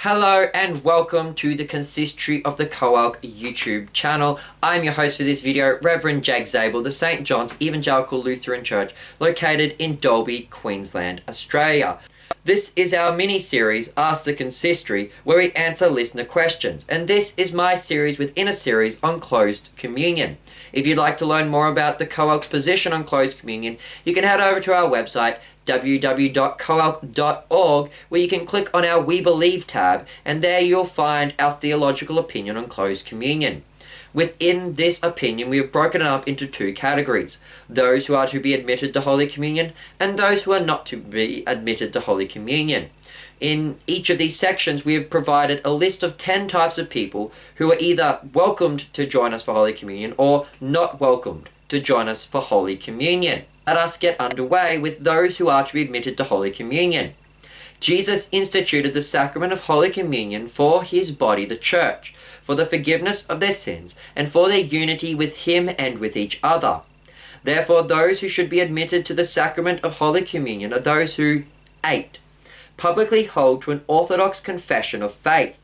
Hello and welcome to the Consistory of the COELC YouTube channel. I'm your host for this video, Reverend Zabel of the St. John's Evangelical Lutheran Church, located in Dalby, Queensland, Australia. This is our mini-series, Ask the Consistory, where we answer listener questions, and this is my series within a series on closed communion. If you'd like to learn more about the COELC's position on closed communion, you can head over to our website, www.coelc.org, where you can click on our We Believe tab, and there you'll find our theological opinion on closed communion. Within this opinion, we have broken it up into two categories: those who are to be admitted to Holy Communion and those who are not to be admitted to Holy Communion. In each of these sections, we have provided a list of 10 types of people who are either welcomed to join us for Holy Communion or not welcomed to join us for Holy Communion. Let us get underway with those who are to be admitted to Holy Communion. Jesus instituted the sacrament of Holy Communion for his body, the Church, for the forgiveness of their sins and for their unity with him and with each other. Therefore, those who should be admitted to the sacrament of Holy Communion are those who 8. Publicly hold to an orthodox confession of faith.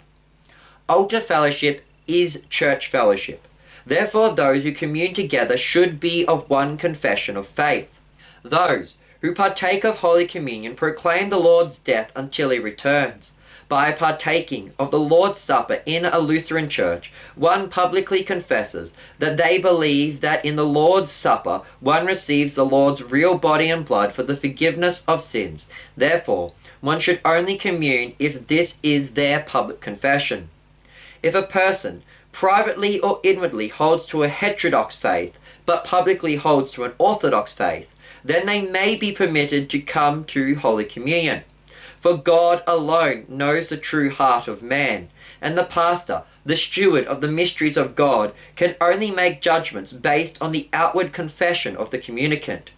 Altar fellowship is church fellowship. Therefore, those who commune together should be of one confession of faith. Those who partake of Holy Communion proclaim the Lord's death until he returns. By partaking of the Lord's Supper in a Lutheran church, one publicly confesses that they believe that in the Lord's Supper one receives the Lord's real body and blood for the forgiveness of sins. Therefore, one should only commune if this is their public confession. If a person privately or inwardly holds to a heterodox faith, but publicly holds to an orthodox faith, then they may be permitted to come to Holy Communion. For God alone knows the true heart of man, and the pastor, the steward of the mysteries of God, can only make judgments based on the outward confession of the communicant.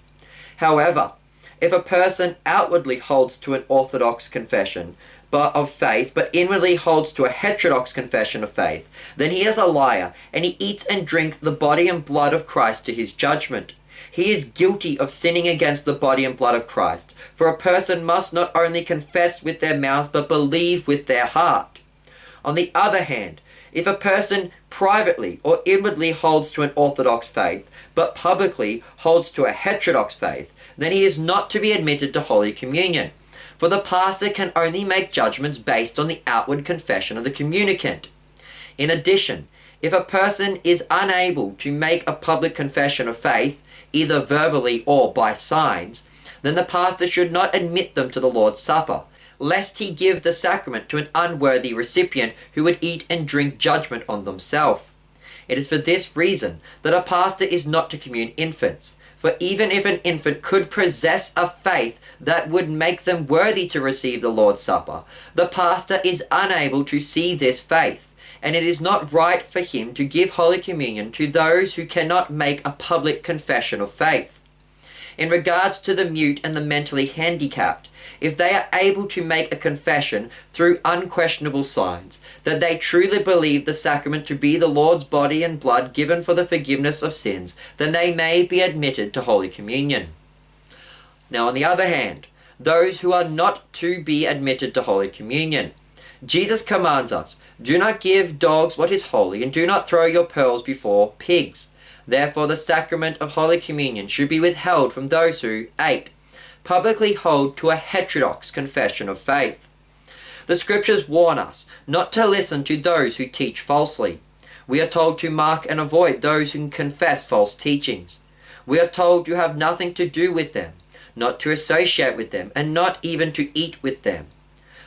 However, if a person outwardly holds to an orthodox confession of faith, but inwardly holds to a heterodox confession of faith, then he is a liar, and he eats and drinks the body and blood of Christ to his judgment. He is guilty of sinning against the body and blood of Christ, for a person must not only confess with their mouth, but believe with their heart. On the other hand, if a person privately or inwardly holds to an orthodox faith, but publicly holds to a heterodox faith, then he is not to be admitted to Holy Communion, for the pastor can only make judgments based on the outward confession of the communicant. In addition, if a person is unable to make a public confession of faith, either verbally or by signs, then the pastor should not admit them to the Lord's Supper, lest he give the sacrament to an unworthy recipient who would eat and drink judgment on themselves. It is for this reason that a pastor is not to commune infants, for even if an infant could possess a faith that would make them worthy to receive the Lord's Supper, the pastor is unable to see this faith, and it is not right for him to give Holy Communion to those who cannot make a public confession of faith. In regards to the mute and the mentally handicapped, if they are able to make a confession through unquestionable signs that they truly believe the sacrament to be the Lord's body and blood given for the forgiveness of sins, then they may be admitted to Holy Communion. Now, on the other hand, those who are not to be admitted to Holy Communion. Jesus commands us, "Do not give dogs what is holy, and do not throw your pearls before pigs." Therefore, the sacrament of Holy Communion should be withheld from those who 8. Publicly hold to a heterodox confession of faith. The Scriptures warn us not to listen to those who teach falsely. We are told to mark and avoid those who confess false teachings. We are told to have nothing to do with them, not to associate with them, and not even to eat with them.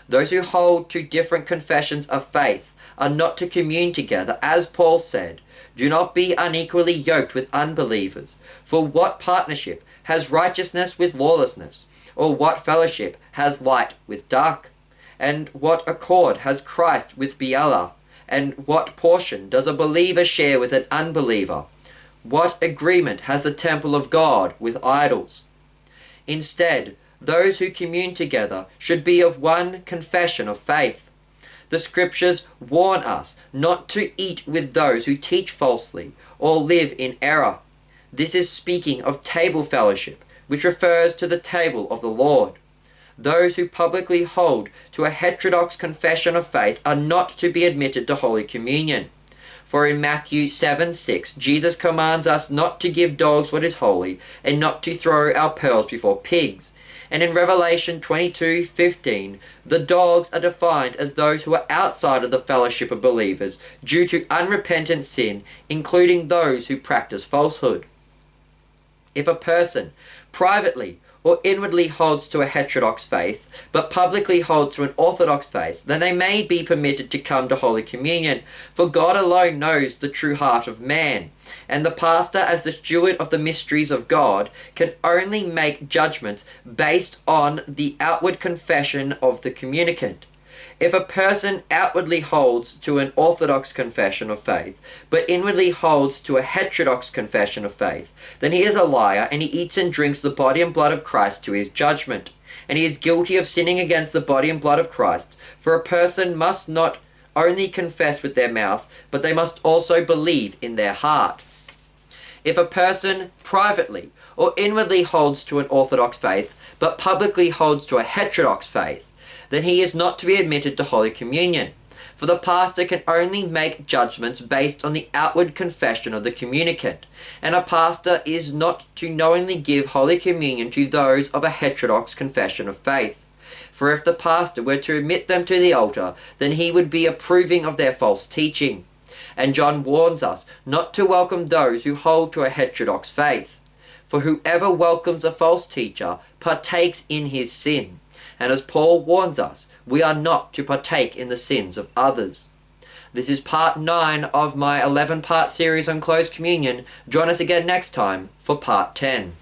Those who hold to different confessions of faith are not to commune together, as Paul said, "Do not be unequally yoked with unbelievers. For what partnership has righteousness with lawlessness? Or what fellowship has light with dark? And what accord has Christ with Belial? And what portion does a believer share with an unbeliever? What agreement has the temple of God with idols?" Instead, those who commune together should be of one confession of faith. The Scriptures warn us not to eat with those who teach falsely or live in error. This is speaking of table fellowship, which refers to the table of the Lord. Those who publicly hold to a heterodox confession of faith are not to be admitted to Holy Communion. For in Matthew 7:6, Jesus commands us not to give dogs what is holy, and not to throw our pearls before pigs. And in Revelation 22:15, the dogs are defined as those who are outside of the fellowship of believers due to unrepentant sin, including those who practice falsehood. If a person privately or inwardly holds to a heterodox faith, but publicly holds to an orthodox faith, then they may be permitted to come to Holy Communion, for God alone knows the true heart of man, and the pastor, as the steward of the mysteries of God, can only make judgments based on the outward confession of the communicant. If a person outwardly holds to an orthodox confession of faith, but inwardly holds to a heterodox confession of faith, then he is a liar, and he eats and drinks the body and blood of Christ to his judgment. And he is guilty of sinning against the body and blood of Christ, for a person must not only confess with their mouth, but they must also believe in their heart. If a person privately or inwardly holds to an orthodox faith, but publicly holds to a heterodox faith, then he is not to be admitted to Holy Communion. For the pastor can only make judgments based on the outward confession of the communicant, and a pastor is not to knowingly give Holy Communion to those of a heterodox confession of faith. For if the pastor were to admit them to the altar, then he would be approving of their false teaching. And John warns us not to welcome those who hold to a heterodox faith. For whoever welcomes a false teacher partakes in his sin. And as Paul warns us, we are not to partake in the sins of others. This is part 9 of my 11-part series on closed communion. Join us again next time for part 10.